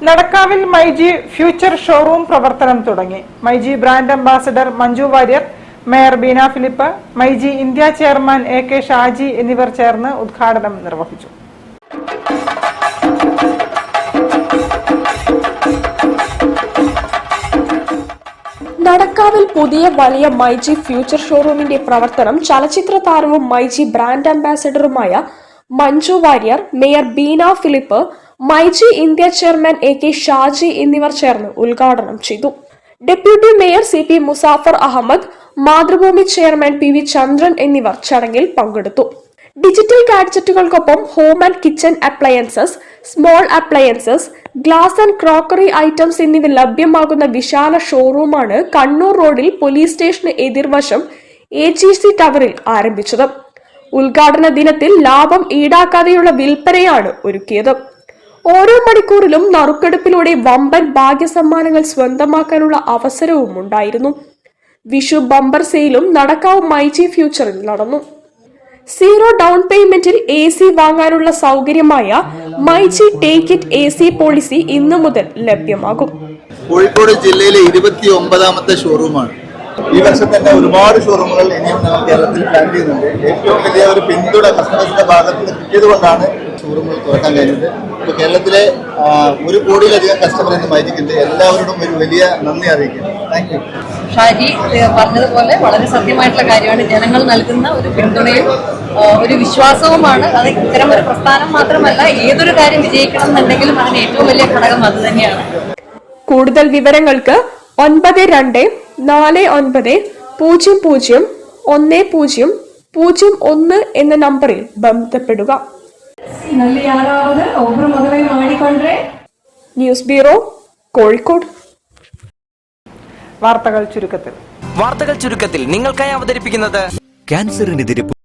നടക്കാവിൽ myG future showroom പ്രവർത്തനം തുടങ്ങി. MyG brand ambassador Manju Warrier, mayor Beena Philip, myG India chairman A K. Shaji എന്നിവർ ചേർന്ന് ഉദ്ഘാടനം നിർവഹിച്ചു. നടക്കാവിൽ പുതിയ വലിയ മൈജി ഫ്യൂച്ചർ ഷോറൂമിന്റെ പ്രവർത്തനം ചലച്ചിത്ര താരവും മൈജി ബ്രാൻഡ് അംബാസഡറുമായ Manju Warrier, mayor Beena Philip, myG India chairman A K. Shaji എന്നിവർ ചേർന്ന് ഉദ്ഘാടനം ചെയ്തു. Deputy mayor C P. Musafar Ahammed, Mathrubhumi chairman P V. Chandran എന്നിവർ ചടങ്ങിൽ പങ്കെടുത്തു. ഡിജിറ്റൽ ഗാഡ്ജറ്റുകൾക്കൊപ്പം home and kitchen appliances, small appliances, glass and crockery items എന്നിവ ലഭ്യമാകുന്ന വിശാല ഷോറൂമാണ് കണ്ണൂർ റോഡിൽ പോലീസ് സ്റ്റേഷന് എതിർവശം AGC ടവറിൽ ആരംഭിച്ചത്. ഉദ്ഘാടന ദിനത്തിൽ ലാഭം ഈടാക്കാതെയുള്ള വിൽപ്പനയാണ് ഒരുക്കിയത്. ഓരോ മണിക്കൂറിലും നറുക്കെടുപ്പിലൂടെ വമ്പൻ ഭാഗ്യസമ്മാനങ്ങൾ സ്വന്തമാക്കാനുള്ള അവസരവും ഉണ്ടായിരുന്നു. വിഷു ബമ്പർ സെയിലും നടക്കാവ് മൈജി ഫ്യൂച്ചറിൽ നടന്നു. 0 ഡൗൺ പേയ്മെന്റിൽ AC വാങ്ങാനുള്ള സൗകര്യമായ myG take it AC policy ഇന്നു മുതൽ ലഭ്യമാകും. കോഴിക്കോട് ജില്ലയിലെ 29ാമത്തെ ഷോറൂമാണ്. ഈ വർഷം തന്നെ ഒരുപാട് ഷോറൂമുകൾ ഇനിയും നമ്മൾ കേരളത്തിൽ പ്ലാൻ ചെയ്യുന്നുണ്ട്. ഏറ്റവും വലിയ ഒരു പിന്തുണ കസ്റ്റമേഴ്സിന്റെ ഭാഗത്ത് നിന്ന് കിട്ടിയതുകൊണ്ടാണ് ഷോറൂമുകൾ തുറക്കാൻ കഴിഞ്ഞത്. ഇപ്പോൾ കേരളത്തിലെ 1 കോടിയിലധികം കസ്റ്റമർ ഇന്ന് മൈജിക്കുണ്ട്. എല്ലാവരോടും ഒരു വലിയ നന്ദി അറിയിക്കുന്നു. Thank you. ഷാജി പറഞ്ഞതുപോലെ വളരെ സത്യമായിട്ടുള്ള കാര്യമാണ്. ജനങ്ങൾ നൽകുന്ന ഒരു പിന്തുണയും ഒരു വിശ്വാസവുമാണ്. അത് ഇത്തരം ഒരു പ്രസ്ഥാനം മാത്രമല്ല, ഏതൊരു കാര്യം വിജയിക്കണം എന്നുണ്ടെങ്കിലും അതിന് ഏറ്റവും വലിയ ഘടകം അത് തന്നെയാണ്. കൂടുതൽ വിവരങ്ങൾക്ക് 9249001001 എന്ന നമ്പറിൽ ബന്ധപ്പെടുക. News bureau, Kozhikode. വാർത്തകൾ ചുരുക്കത്തിൽ നിങ്ങൾക്കായി അവതരിപ്പിക്കുന്നത് ക്യാൻസറിനെതിരെ